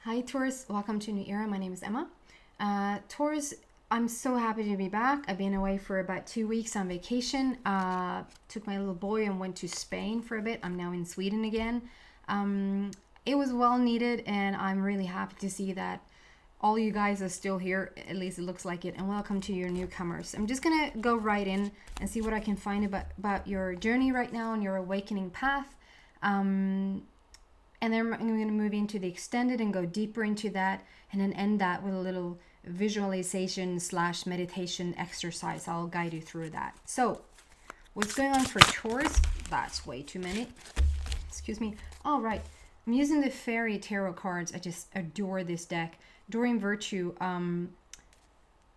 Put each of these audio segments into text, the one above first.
Hi Taurus, welcome to New Era. My name is Emma. Taurus, I'm so happy to be back. I've been away for about 2 weeks on vacation. Took my little boy and went to Spain for a bit. I'm now in Sweden again. It was well needed, and I'm really happy to see that all you guys are still here. At least it looks like it. And welcome to your newcomers. I'm just gonna go right in and see what I can find about your journey right now on your awakening path. And then I'm going to move into the extended and go deeper into that, and then end that with a little visualization / meditation exercise. I'll guide you through that. So what's going on for Taurus? That's way too many. Excuse me. All right. I'm using the Fairy Tarot cards. I just adore this deck. Doreen Virtue. I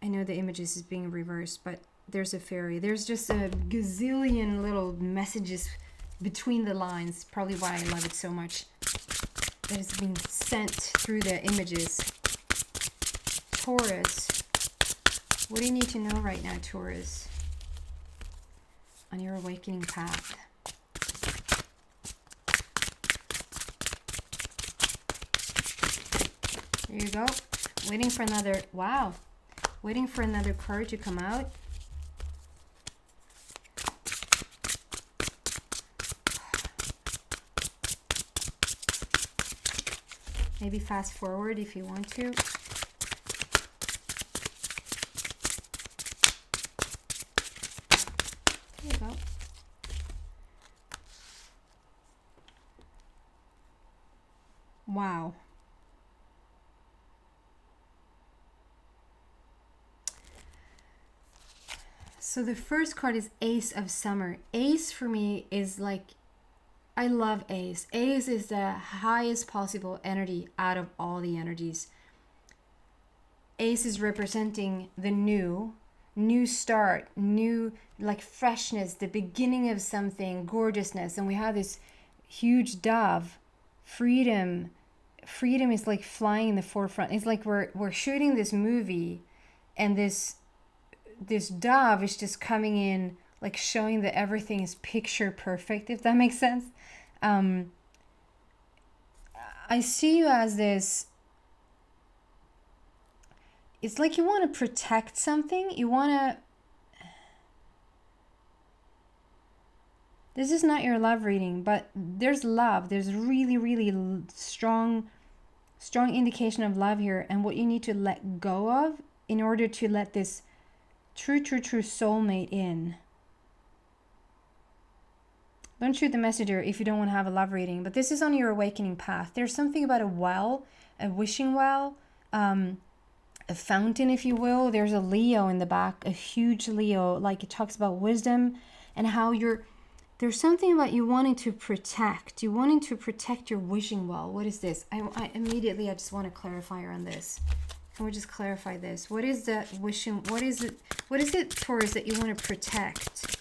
know the images is being reversed, but there's a fairy. There's just a gazillion little messages between the lines. Probably why I love it so much. That is being sent through the images. Taurus, what do you need to know right now, Taurus, on your awakening path? There you go. Waiting for another, wow. Waiting for another card to come out. Maybe fast forward if you want to. There you go. Wow. So the first card is Ace of Summer. Ace for me is like, I love Ace. Ace is the highest possible energy out of all the energies. Ace is representing the new start, new like freshness, the beginning of something, gorgeousness. And we have this huge dove, freedom. Freedom is like flying in the forefront. It's like we're shooting this movie, and this dove is just coming in, like showing that everything is picture perfect, if that makes sense. I see you as this, it's like you want to protect something. You want to, this is not your love reading, but there's love. There's really, really strong indication of love here, and what you need to let go of in order to let this true soulmate in. Don't shoot the messenger if you don't want to have a love reading, but this is on your awakening path. There's something about a well, a wishing well, a fountain, if you will. There's a Leo in the back, a huge Leo, like it talks about wisdom and how there's something about you wanting to protect. You wanting to protect your wishing well. What is this? I immediately just want to clarify on this. Can we just clarify this? What is that wishing? What is it, Taurus, that you want to protect?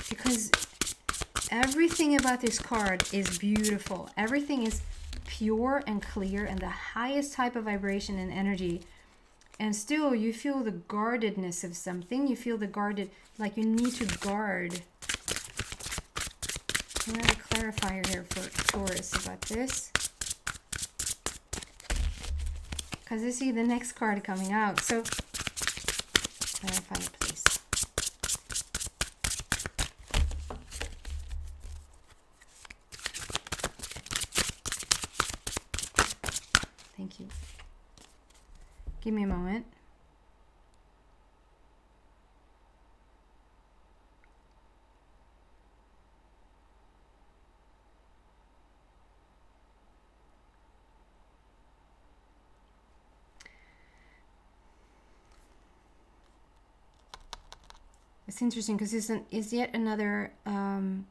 Because everything about this card is beautiful. Everything is pure and clear and the highest type of vibration and energy. And still you feel the guardedness of something. You feel the guarded, like you need to guard. Another clarifier here for Taurus about this. Because I see the next card coming out. So clarify it, please. Thank you. Give me a moment. It's interesting because it's yet another, like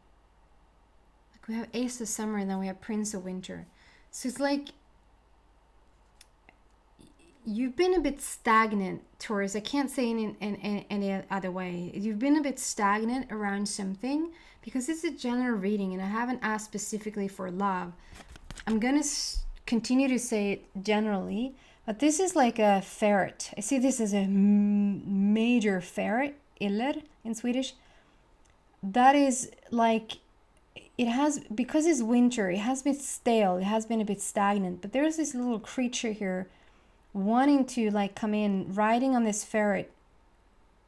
we have Ace of Summer and then we have Prince of Winter. So it's like you've been a bit stagnant, Taurus. I can't say in any other way. You've been a bit stagnant around something because it's a general reading and I haven't asked specifically for love. I'm going to continue to say it generally, but this is like a ferret. I see this as a major ferret, iller in Swedish. That is like it has, because it's winter, it has been stale, it has been a bit stagnant, but there's this little creature here wanting to like come in, riding on this ferret,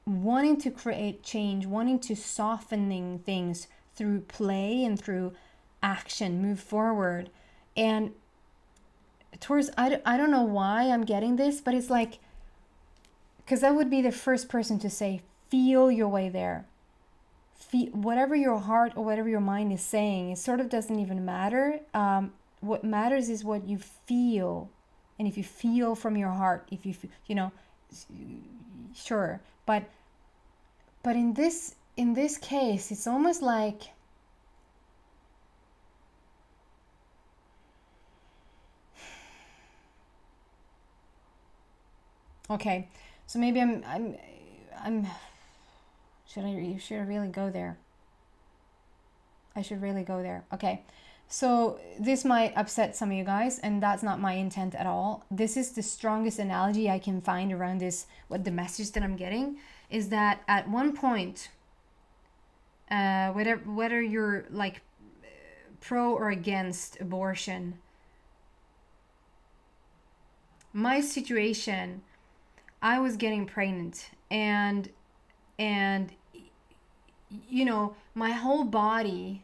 wanting to create change, wanting to softening things through play and through action, move forward. And Taurus, I don't know why I'm getting this, but it's like, because I would be the first person to say, feel your way there. Whatever your heart or whatever your mind is saying, it sort of doesn't even matter. What matters is what you feel. And if you feel from your heart, if you, sure. But in this case, it's almost like, okay, so maybe I'm should I really go there? I should really go there. Okay. So this might upset some of you guys, and that's not my intent at all. This is the strongest analogy I can find around this. What the message that I'm getting is that at one point, whether you're like pro or against abortion, my situation, I was getting pregnant, and my whole body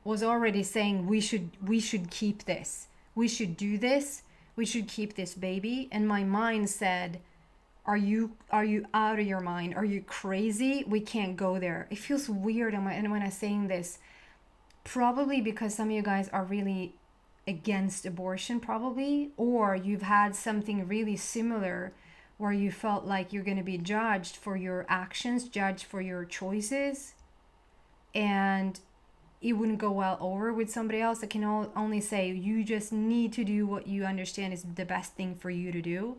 was already saying we should keep this, we should do this, we should keep this baby. And my mind said, are you out of your mind? Are you crazy? We can't go there. It feels weird and when I'm saying this, probably because some of you guys are really against abortion, probably, or you've had something really similar where you felt like you're going to be judged for your actions, judged for your choices, and it wouldn't go well over with somebody else that can only say, you just need to do what you understand is the best thing for you to do.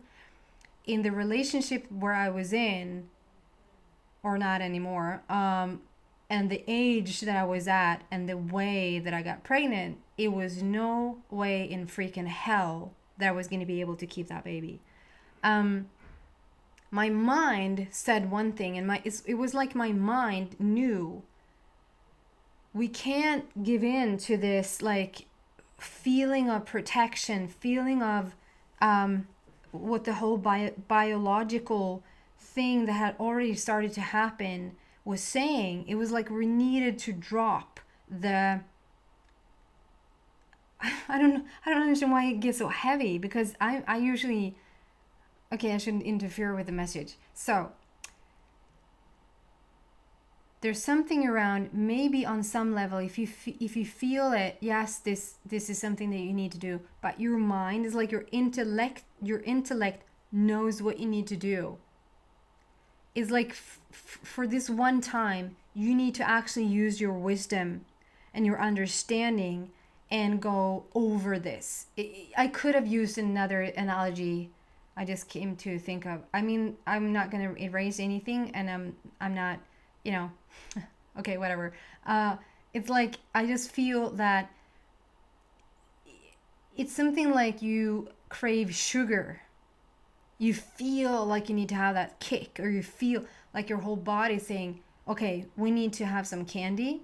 In the relationship where I was in, or not anymore, and the age that I was at and the way that I got pregnant, it was no way in freaking hell that I was going to be able to keep that baby. My mind said one thing, and it was like my mind knew, we can't give in to this like feeling of protection, feeling of what the whole biological thing that had already started to happen was saying. It was like we needed to drop the, I don't understand why it gets so heavy, because I usually, okay, I shouldn't interfere with the message. So there's something around, maybe on some level, if you feel it, yes, this is something that you need to do, but your mind is like your intellect knows what you need to do. It's like for this one time, you need to actually use your wisdom and your understanding and go over this. I could have used another analogy I just came to think of. I mean, I'm not going to erase anything, and I'm not, okay, whatever. It's like, I just feel that it's something like you crave sugar. You feel like you need to have that kick, or you feel like your whole body is saying, okay, we need to have some candy.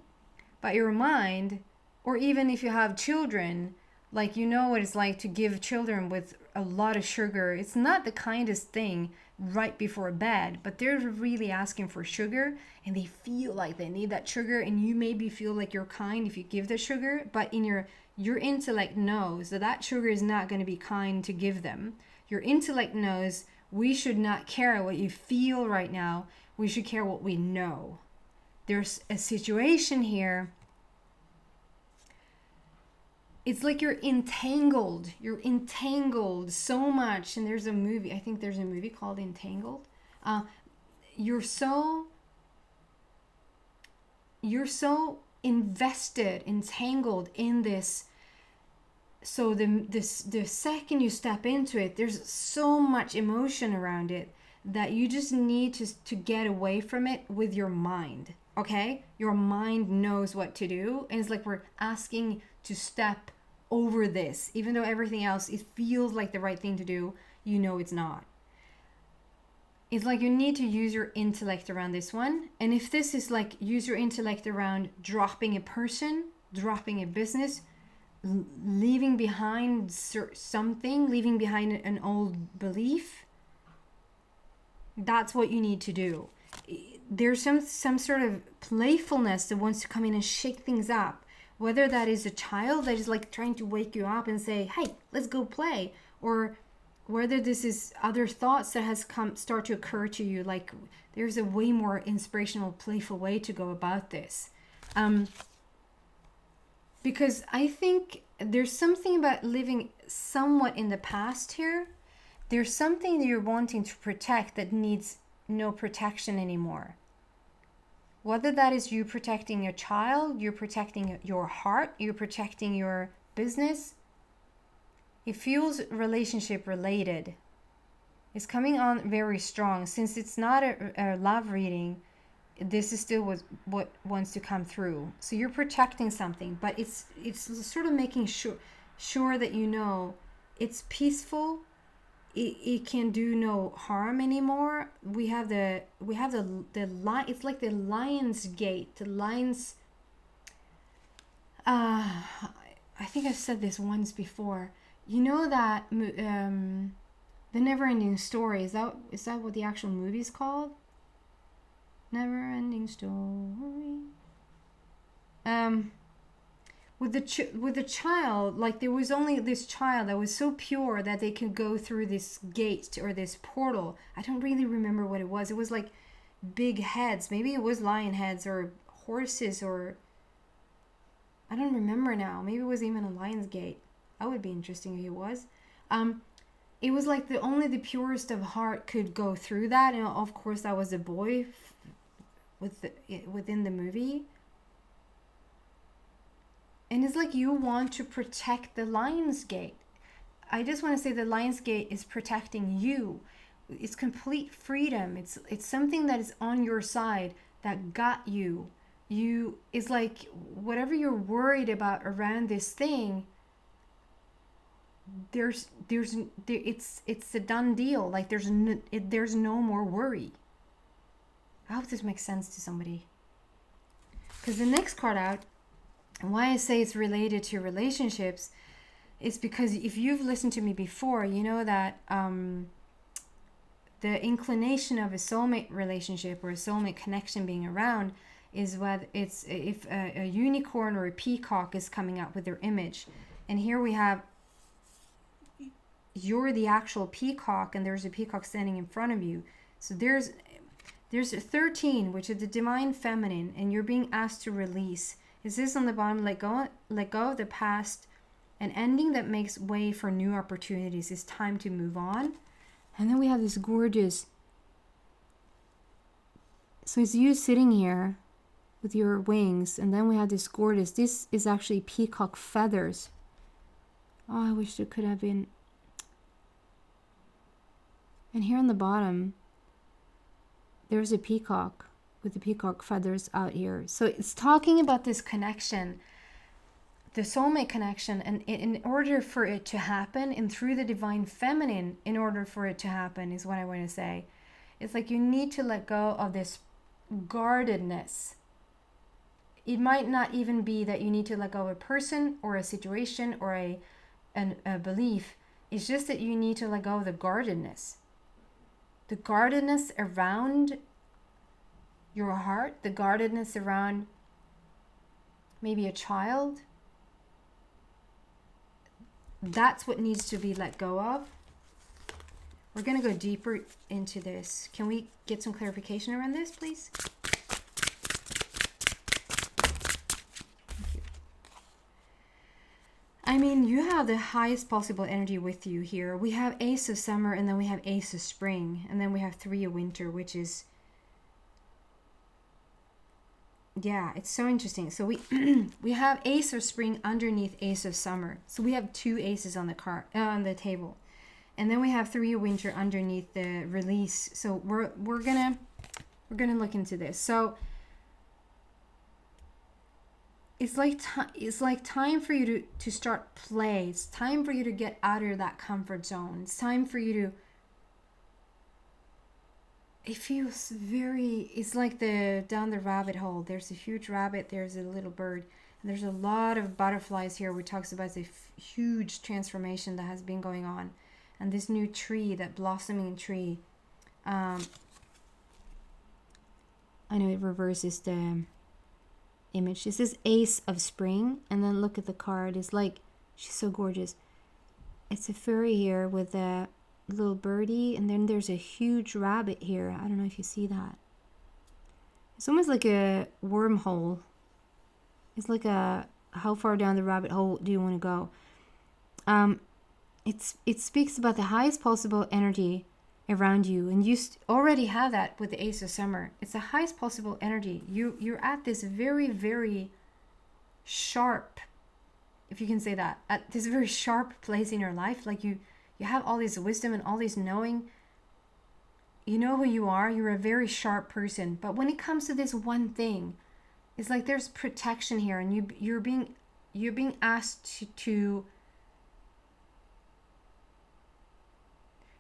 But your mind, or even if you have children, like, what it's like to give children with a lot of sugar. It's not the kindest thing right before bed, but they're really asking for sugar, and they feel like they need that sugar, and you maybe feel like you're kind if you give the sugar, but in your intellect knows that sugar is not going to be kind to give them. Your intellect knows we should not care what you feel right now, we should care what we know. There's a situation here. It's like you're entangled so much. And there's a movie, I think there's a movie called Entangled. You're so entangled in this. So the second you step into it, there's so much emotion around it that you just need to get away from it with your mind. Okay? Your mind knows what to do. And it's like we're asking to step over this, even though everything else, it feels like the right thing to do, it's not. It's like you need to use your intellect around this one. And if this is like use your intellect around dropping a person, dropping a business, leaving behind something, leaving behind an old belief. That's what you need to do. There's some sort of playfulness that wants to come in and shake things up. Whether that is a child that is like trying to wake you up and say, hey, let's go play. Or whether this is other thoughts that has start to occur to you. Like there's a way more inspirational, playful way to go about this. Because I think there's something about living somewhat in the past here. There's something that you're wanting to protect that needs no protection anymore. Whether that is you protecting your child, you're protecting your heart, you're protecting your business. It feels relationship related. It's coming on very strong. Since it's not a love reading, this is still what wants to come through. So you're protecting something, but it's sort of making sure that you know it's peaceful. It can do no harm anymore. We have the line. It's like the lion's gate. The lion's. I think I've said this once before. You know that the Never-Ending Story. Is that what the actual movie is called? Never-Ending Story. With the child, like there was only this child that was so pure that they could go through this gate or this portal. I don't really remember what it was. It was like big heads. Maybe it was lion heads or horses, or I don't remember now. Maybe it was even a lion's gate. That would be interesting if it was. It was like only the purest of heart could go through that, and of course that was a boy within the movie. And it's like you want to protect the lion's gate. I just want to say the lion's gate is protecting you. It's complete freedom. It's something that is on your side that got you. It's like whatever you're worried about around this thing, it's a done deal. Like there's no more worry. I hope this makes sense to somebody. Because the next card out, and why I say it's related to relationships, is because if you've listened to me before, you know that the inclination of a soulmate relationship or a soulmate connection being around is whether it's if a unicorn or a peacock is coming up with their image. And here we have you're the actual peacock and there's a peacock standing in front of you. So there's a 13, which is the divine feminine, and you're being asked to release. Is this on the bottom? Let go of the past. An ending that makes way for new opportunities. It's time to move on. And then we have this gorgeous. So it's you sitting here with your wings, and then we have this gorgeous. This is actually peacock feathers. Oh, I wish there could have been. And here on the bottom, there's a peacock with the peacock feathers out here. So it's talking about this connection, the soulmate connection, and in order for it to happen, and through the divine feminine, in order for it to happen, is what I want to say. It's like you need to let go of this guardedness. It might not even be that you need to let go of a person or a situation or a belief. It's just that you need to let go of the guardedness. The guardedness around your heart, the guardedness around maybe a child. That's what needs to be let go of. We're going to go deeper into this. Can we get some clarification around this, please? Thank you. I mean, you have the highest possible energy with you here. We have Ace of Summer, and then we have Ace of Spring, and then we have Three of Winter, which is, yeah, it's so interesting. So we have Ace of Spring underneath Ace of Summer. So we have two aces on the card on the table, and then we have Three of Winter underneath the release. So we're gonna look into this. So it's like time for you to start play. It's time for you to get out of that comfort zone. It's time for you to. It feels very, it's like down the rabbit hole. There's a huge rabbit, there's a little bird. There's a lot of butterflies here, which talks about the huge transformation that has been going on. And this new tree, that blossoming tree. I know it reverses the image. This is Ace of Spring. And then look at the card. It's like, she's so gorgeous. It's a fairy here with a little birdie. And then there's a huge rabbit here. I don't know if you see that. It's almost like a wormhole. It's like a, how far down the rabbit hole do you want to go? It speaks about the highest possible energy around you, and you already have that with the Ace of Summer. It's the highest possible energy. You're at this very, very sharp, if you can say that, at this very sharp place in your life. Like you have all this wisdom and all this knowing. You know who you are. You're a very sharp person. But when it comes to this one thing, it's like there's protection here, and you're being asked to.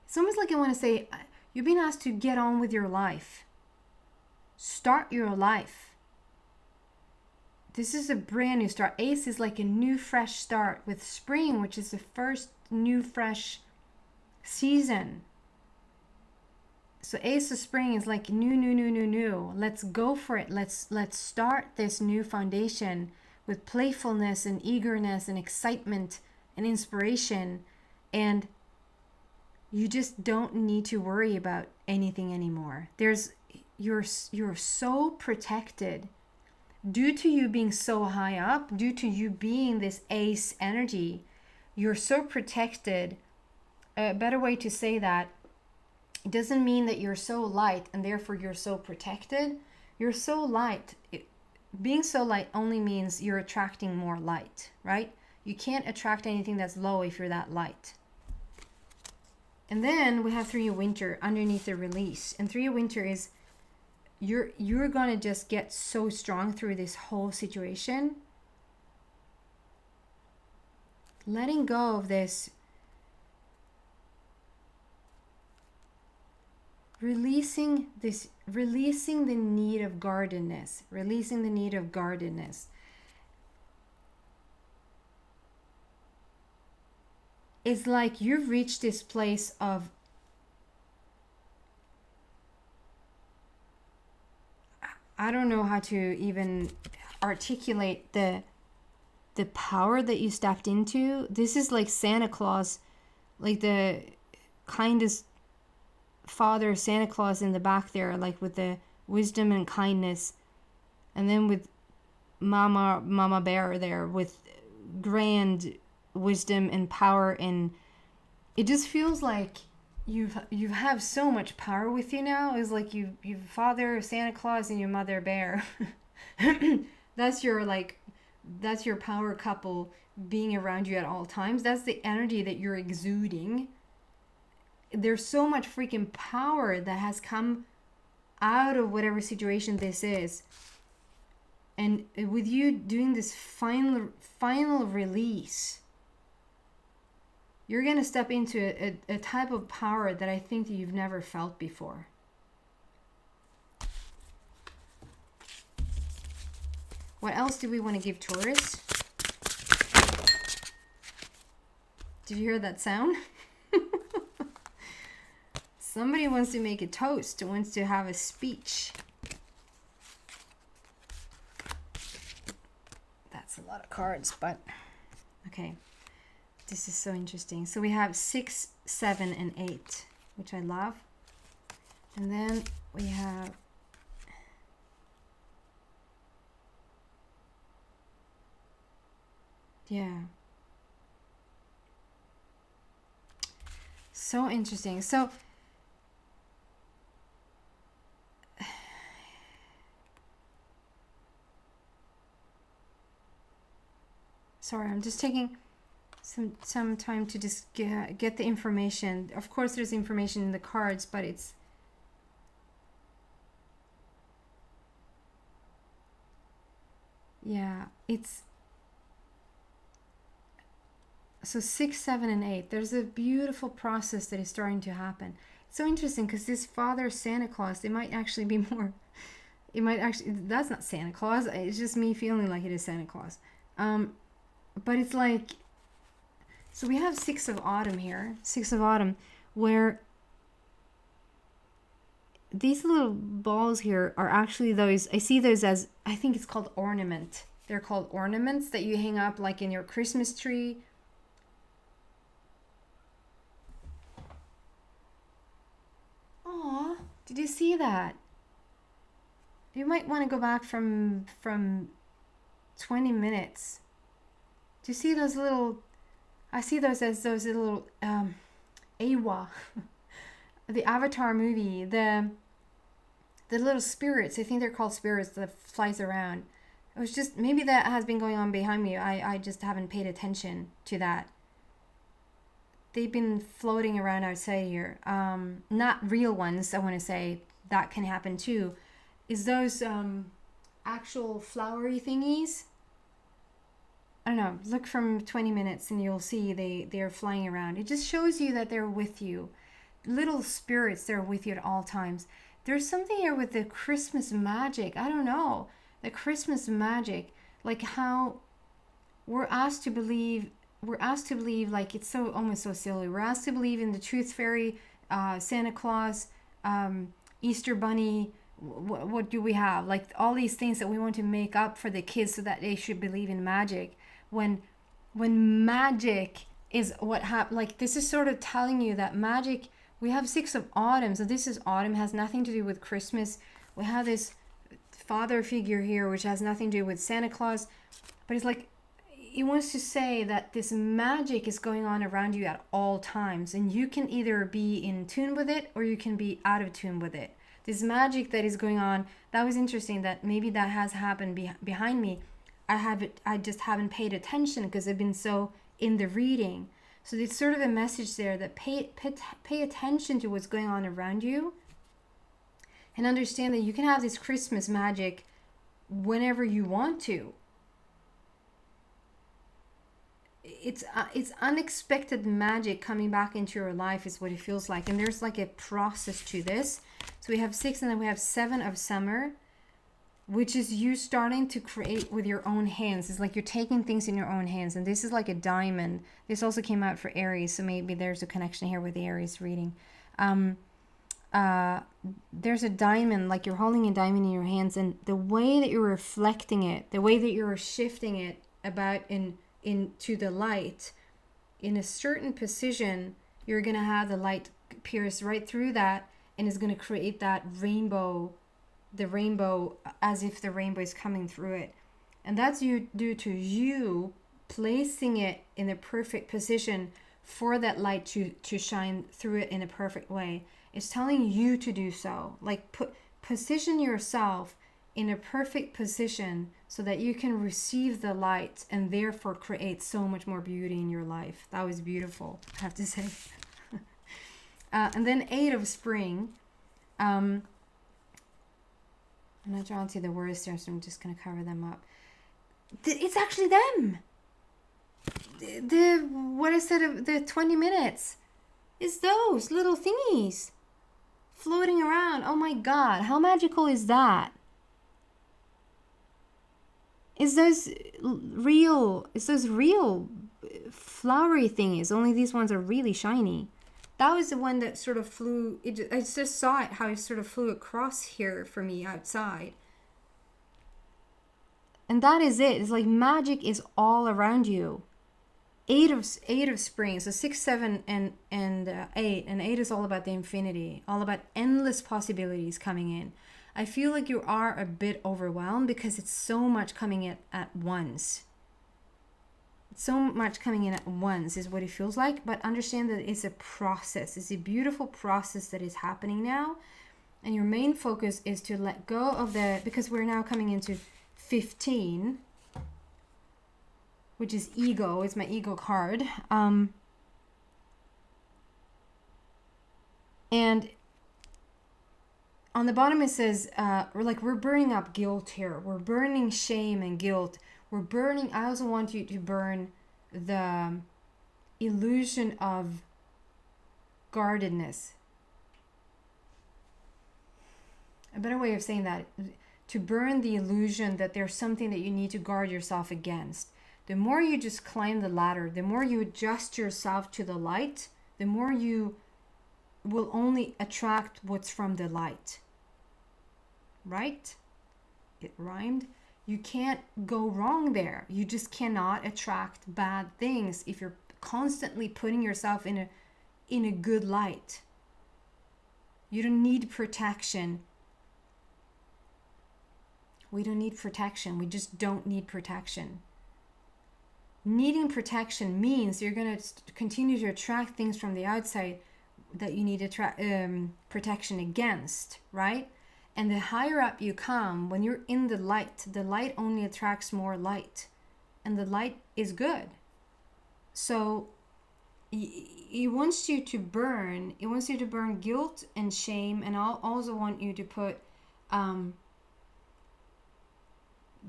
It's almost like I want to say, you're being asked to get on with your life. Start your life. This is a brand new start. Ace is like a new, fresh start with spring, which is the first new, fresh season. So Ace of Spring is like new. Let's go for it. Let's start this new foundation with playfulness and eagerness and excitement and inspiration. And you just don't need to worry about anything anymore. You're so protected due to you being so high up, due to you being this Ace energy. You're so protected. A better way to say that, it doesn't mean that you're so light and therefore you're so protected. You're so light. Being so light only means you're attracting more light, right? You can't attract anything that's low if you're that light. And then we have 3 of Winter underneath the release. And 3 of Winter is you're going to just get so strong through this whole situation. Letting go of this. Releasing the need of guardedness. Releasing the need of guardedness. It's like you've reached this place of I don't know how to even articulate the power that you stepped into. This is like Santa Claus, like the kindest father Santa Claus in the back there, like with the wisdom and kindness, and then with Mama Bear there with grand wisdom and power. And it just feels like you have so much power with you now. It's like you father Santa Claus and your mother Bear. that's your power couple being around you at all times. That's the energy that you're exuding. There's so much freaking power that has come out of whatever situation this is. And with you doing this final release, you're going to step into a type of power that I think that you've never felt before. What else do we want to give Taurus? Did you hear that sound? Somebody wants to make a toast, wants to have a speech. That's a lot of cards, but okay. This is so interesting. So we have 6, 7, and 8, which I love. And then we have so interesting. So sorry, I'm just taking some time to just get the information. Of course there's information in the cards, but it's so 6, 7, and 8. There's a beautiful process that is starting to happen. It's so interesting because this father Santa Claus, it might actually be more. It might actually, that's not Santa Claus. It's just me feeling like it is Santa Claus. But it's like, so we have 6 of autumn here, 6 of autumn, where these little balls here are actually those, I see those as, I think it's called ornament. They're called ornaments that you hang up like in your Christmas tree. Aw, did you see that? You might want to go back from 20 minutes. Do you see those little, I see those as those little Awa, the Avatar movie, the little spirits, I think they're called spirits, that flies around. It was just, maybe that has been going on behind me. I just haven't paid attention to that. They've been floating around outside here. Not real ones, I want to say. That can happen too. Is those actual flowery thingies? I don't know. Look from 20 minutes and you'll see they're flying around. It just shows you that they're with you. Little spirits, they're with you at all times. There's something here with the Christmas magic. I don't know. The Christmas magic. Like how we're asked to believe like it's so almost so silly. We're asked to believe in the Tooth Fairy, Santa Claus, Easter Bunny. What do we have? Like all these things that we want to make up for the kids so that they should believe in magic. When magic is what happened. Like this is sort of telling you that magic. We have 6 of autumn, so this is autumn, has nothing to do with Christmas. We have this father figure here, which has nothing to do with Santa Claus, but it's like it wants to say that this magic is going on around you at all times, and you can either be in tune with it or you can be out of tune with it. This magic that is going on, that was interesting that maybe that has happened behind me. I just haven't paid attention because I've been so in the reading. So it's sort of a message there that pay attention to what's going on around you and understand that you can have this Christmas magic whenever you want to. It's unexpected magic coming back into your life is what it feels like. And there's like a process to this. So we have 6 and then we have 7 of summer, which is you starting to create with your own hands. It's like you're taking things in your own hands. And this is like a diamond. This also came out for Aries, so maybe there's a connection here with the Aries reading. There's a diamond, like you're holding a diamond in your hands, and the way that you're reflecting it, the way that you're shifting it about into the light, in a certain position, you're going to have the light pierce right through that, and it's going to create that rainbow, the rainbow, as if the rainbow is coming through it. And that's due to you placing it in a perfect position for that light to shine through it in a perfect way. It's telling you to do so. Like position yourself in a perfect position so that you can receive the light and therefore create so much more beauty in your life. That was beautiful, I have to say. And then 8 of spring. I'm not drawing to the words there, so I'm just going to cover them up. It's actually them. What I said of the 20 minutes is those little thingies floating around. Oh my God, how magical is that? Is those real flowery thingies, only these ones are really shiny. That was the one that sort of flew, I just saw it, how it sort of flew across here for me outside. And that is it. It's like magic is all around you. 8 of spring, so 6, 7, and 8. And 8 is all about the infinity, all about endless possibilities coming in. I feel like you are a bit overwhelmed because it's so much coming in at once. So much coming in at once is what it feels like, but understand that it's a process. It's a beautiful process that is happening now, and your main focus is to let go of because we're now coming into 15, which is ego. It's my ego card, and on the bottom it says we're burning up guilt here. We're burning shame and guilt. We're burning. I also want you to burn the illusion of guardedness. A better way of saying that, to burn the illusion that there's something that you need to guard yourself against. The more you just climb the ladder, the more you adjust yourself to the light, the more you will only attract what's from the light. Right? It rhymed. You can't go wrong there. You just cannot attract bad things if you're constantly putting yourself in a good light. You don't need protection. We don't need protection. We just don't need protection. Needing protection means you're going to continue to attract things from the outside that you need protection against, right? And the higher up you come, when you're in the light only attracts more light. And the light is good. So it wants you to burn. It wants you to burn guilt and shame. And I'll also want you to put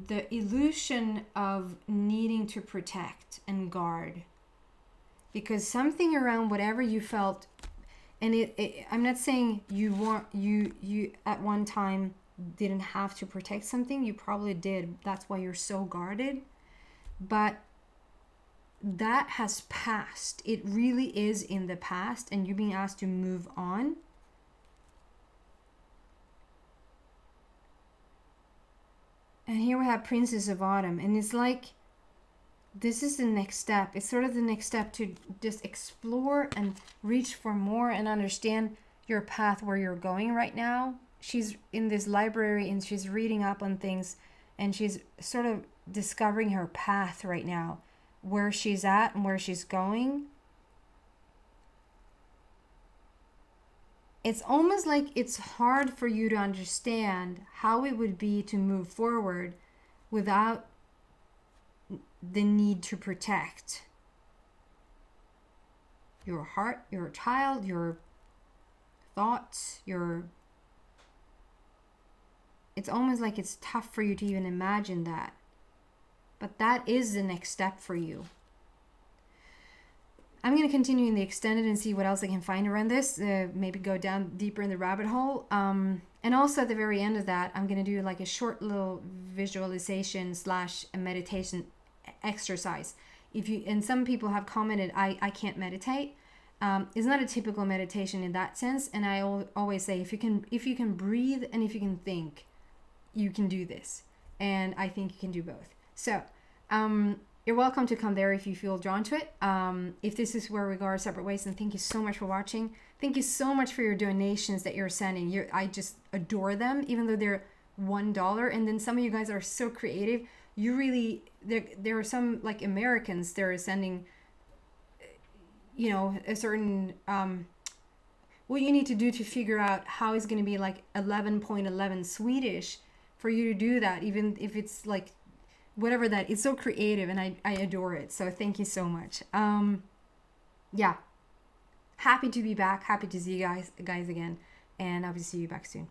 the illusion of needing to protect and guard. Because something around whatever you felt, and I'm not saying you at one time didn't have to protect something. You probably did. That's why you're so guarded. But that has passed. It really is in the past, and you're being asked to move on. And here we have Princess of Autumn, and it's like, this is the next step. It's sort of the next step to just explore and reach for more and understand your path, where you're going right now. She's in this library and she's reading up on things, and she's sort of discovering her path right now, where she's at and where she's going. It's almost like it's hard for you to understand how it would be to move forward without the need to protect your heart, your child, your thoughts, it's almost like it's tough for you to even imagine that. But that is the next step for you. I'm going to continue in the extended and see what else I can find around this. Maybe go down deeper in the rabbit hole. And also at the very end of that, I'm going to do like a short little visualization / a meditation exercise. And some people have commented, I can't meditate. It's not a typical meditation in that sense. And I always say, if you can breathe and if you can think, you can do this. And I think you can do both. So, you're welcome to come there if you feel drawn to it. If this is where we go our separate ways, then thank you so much for watching. Thank you so much for your donations that you're sending. I just adore them, even though they're $1. And then some of you guys are so creative. You really, there are some like Americans, they're sending, a certain, what you need to do to figure out how it's going to be like 11.11 Swedish for you to do that, even if it's like whatever that, it's so creative, and I adore it. So thank you so much. Yeah, happy to be back, happy to see you guys again, and I'll see you back soon.